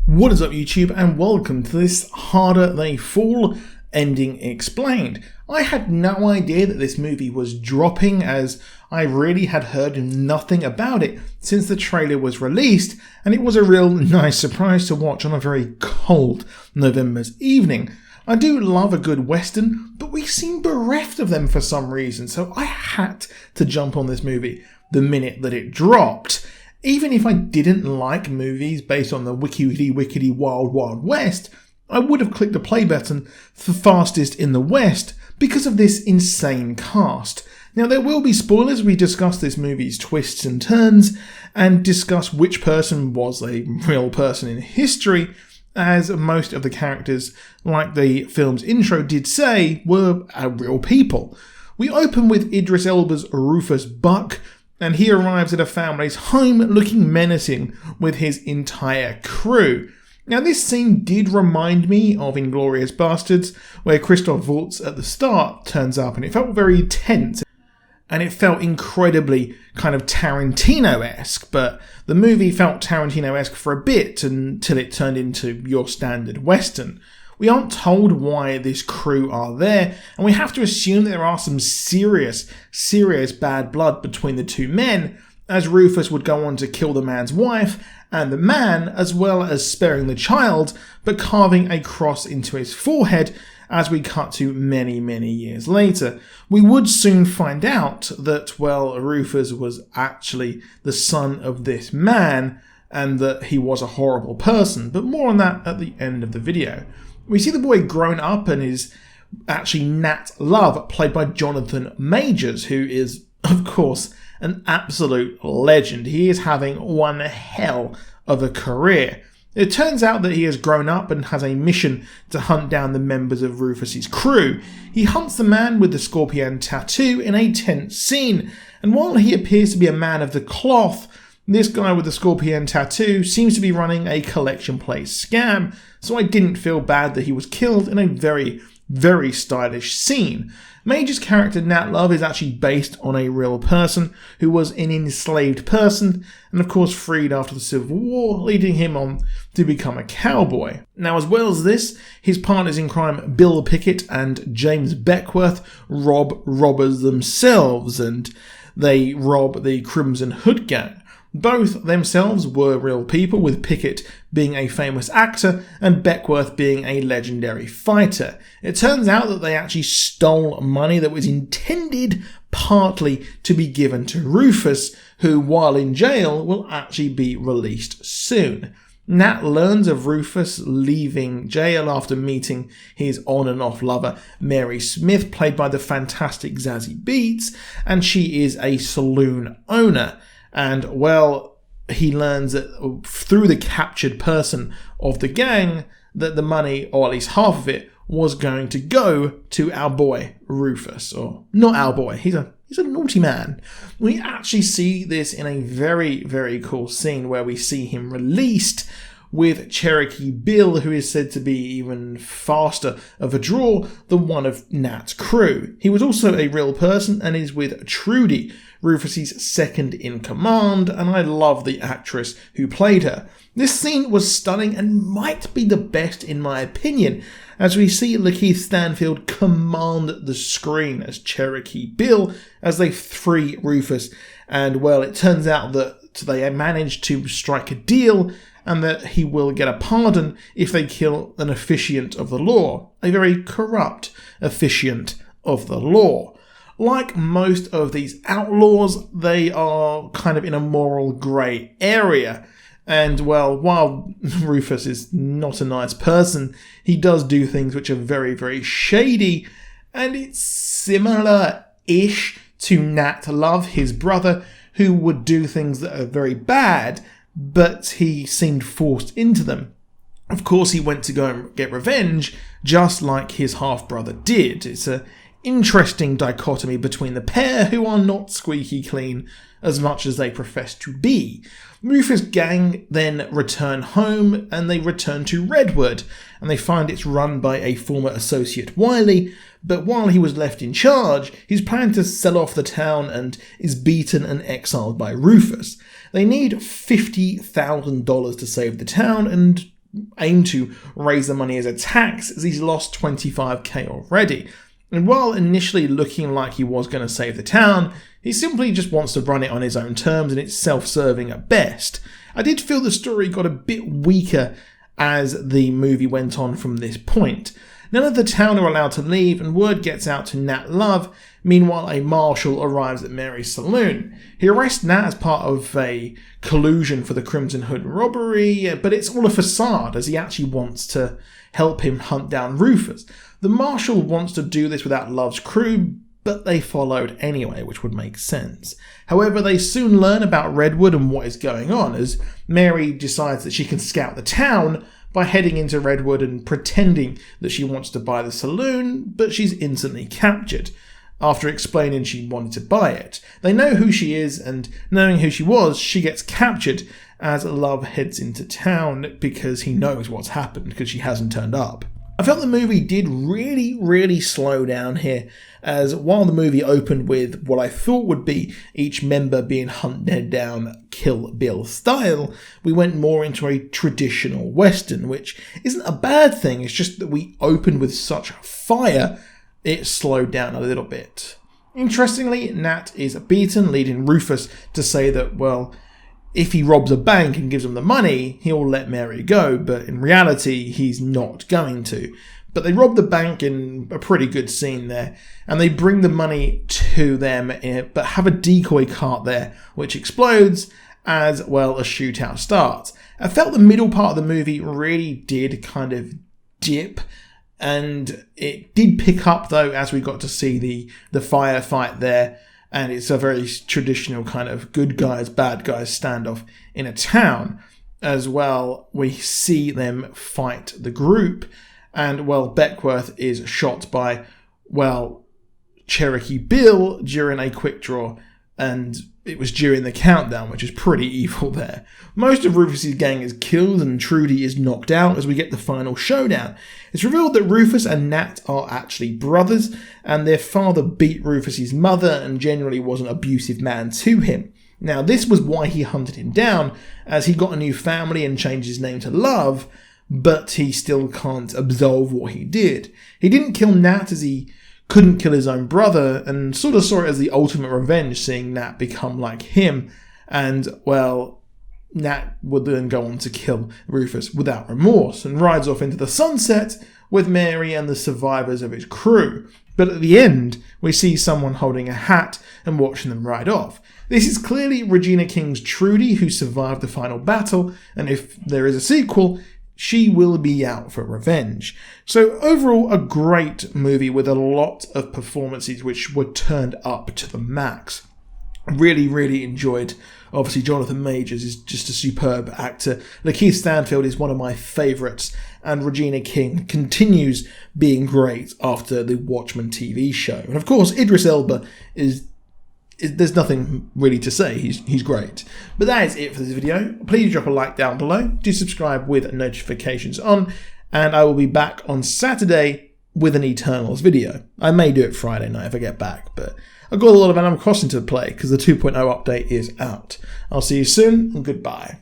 What is up, YouTube, and welcome to this Harder They Fall ending explained. I had no idea that this movie was dropping, as I really had heard nothing about it since the trailer was released, and it was a real nice surprise to watch on a very cold November's evening. I do love a good Western, but we seem bereft of them for some reason, so I had to jump on this movie the minute that it dropped. Even if I didn't like movies based on the wickedy wild wild west, I would have clicked the play button for Fastest in the West because of this insane cast. Now, there will be spoilers. We discuss this movie's twists and turns and discuss which person was a real person in history, as most of the characters, like the film's intro did say, were real people. We open with Idris Elba'S Rufus Buck, and he arrives at a family's home looking menacing with his entire crew. Now, this scene did remind me of Inglourious Basterds, where Christoph Waltz at the start turns up, and it felt very tense, and it felt incredibly kind of Tarantino-esque, but the movie felt Tarantino-esque for a bit until it turned into your standard Western. We aren't told why this crew are there, and we have to assume that there are some serious bad blood between the two men, as Rufus would go on to kill the man's wife and the man, as well as sparing the child, but carving a cross into his forehead as we cut to many years later. We would soon find out that, well, Rufus was actually the son of this man, and that he was a horrible person, but more on that at the end of the video. We see the boy grown up and is actually Nat Love, played by Jonathan Majors, who is, of course, an absolute legend. He is having one hell of a career. It turns out that he has grown up and has a mission to hunt down the members of Rufus'S crew. He hunts the man with the scorpion tattoo in a tense scene, and while he appears to be a man of the cloth, this guy with the scorpion tattoo seems to be running a collection plate scam, so I didn't feel bad that he was killed in a very stylish scene. Major's character Nat Love is actually based on a real person who was an enslaved person and of course freed after the Civil War, leading him on to become a cowboy. Now, as well as this, his partners in crime Bill Pickett and James Beckworth rob robbers themselves, and they rob the Crimson Hood gang. Both themselves were real people, with Pickett being a famous actor and Beckworth being a legendary fighter. It turns out that they actually stole money that was intended partly to be given to Rufus, who, while in jail, will actually be released soon. Nat learns of Rufus leaving jail after meeting his on and off lover Mary Smith, played by the fantastic Zazie Beetz, and she is a saloon owner. And, well, he learns that through the captured person of the gang that the money, or at least half of it, was going to go to our boy Rufus. Or not our boy, he's a naughty man. We actually see this in a very cool scene where we see him released with Cherokee Bill, who is said to be even faster of a draw than one of Nat's crew. He was also a real person and is with Trudy, Rufus's second in command, and I love the actress who played her. This scene was stunning and might be the best in my opinion, as we see Lakeith Stanfield command the screen as Cherokee Bill as they free Rufus, and, well, it turns out that they managed to strike a deal and that he will get a pardon if they kill an officiant of the law, a very corrupt officiant of the law. Like most of these outlaws, they are kind of in a moral grey area. And, well, while Rufus is not a nice person, he does do things which are very shady, and it's similar-ish to Nat Love, his brother, who would do things that are very bad, but he seemed forced into them. Of course, he went to go and get revenge, just like his half-brother did. It's an interesting dichotomy between the pair, who are not squeaky clean as much as they profess to be. Rufus' gang then return home, and they return to Redwood, and they find it's run by a former associate, Wiley, but while he was left in charge, he's planned to sell off the town and is beaten and exiled by Rufus. They need $50,000 to save the town, and aim to raise the money as a tax, as he's lost 25k already. And while initially looking like he was going to save the town, he simply just wants to run it on his own terms, and it's self-serving at best. I did feel the story got a bit weaker as the movie went on from this point. None of the town are allowed to leave, and word gets out to Nat Love. Meanwhile, a marshal arrives at Mary's saloon. He arrests Nat as part of a collusion for the Crimson Hood robbery, but it's all a facade, as he actually wants to help him hunt down Rufus. The marshal wants to do this without Love's crew, but they followed anyway, which would make sense. However, they soon learn about Redwood and what is going on, as Mary decides that she can scout the town by heading into Redwood and pretending that she wants to buy the saloon, but she's instantly captured. After explaining she wanted to buy it, they know who she is, and knowing who she was, she gets captured as Love heads into town because he knows what's happened because she hasn't turned up. I felt the movie did really slow down here, as while the movie opened with what I thought would be each member being hunted down Kill Bill style, we went more into a traditional Western, which isn't a bad thing, it's just that we opened with such fire, it slowed down a little bit. Interestingly, Nat is beaten, leading Rufus to say that, well, if he robs a bank and gives them the money, he'll let Mary go, but in reality, he's not going to. But they rob the bank in a pretty good scene there, and they bring the money to them, but have a decoy cart there, which explodes, as well a shootout starts. I felt the middle part of the movie really did kind of dip, and it did pick up, though, as we got to see the firefight there. And it's a very traditional kind of good guys, bad guys standoff in a town. As well, we see them fight the group. And, well, Beckworth is shot by, well, Cherokee Bill during a quick draw. And it was during the countdown, which is pretty evil there. Most of Rufus's gang is killed and Trudy is knocked out as we get the final showdown. It's revealed that Rufus and Nat are actually brothers, and their father beat Rufus's mother and generally was an abusive man to him. Now, this was why he hunted him down, as he got a new family and changed his name to Love, but he still can't absolve what he did. He didn't kill Nat as he couldn't kill his own brother, and sort of saw it as the ultimate revenge, seeing Nat become like him, and, well, Nat would then go on to kill Rufus without remorse, and rides off into the sunset with Mary and the survivors of his crew. But at the end, we see someone holding a hat and watching them ride off. This is clearly Regina King's Trudy, who survived the final battle, and if there is a sequel, she will be out for revenge. So overall, a great movie with a lot of performances which were turned up to the max. Really enjoyed. Obviously, Jonathan Majors is just a superb actor. Lakeith Stanfield is one of my favourites, and Regina King continues being great after the Watchmen TV show. And of course, Idris Elba is there's nothing really to say. He's great. But that is it for this video. Please drop a like down below. Do subscribe with notifications on, and I will be back on Saturday with an Eternals video. I may do it Friday night if I get back, but I've got a lot of Animal Crossing to play because the 2.0 update is out. I'll see you soon, and goodbye.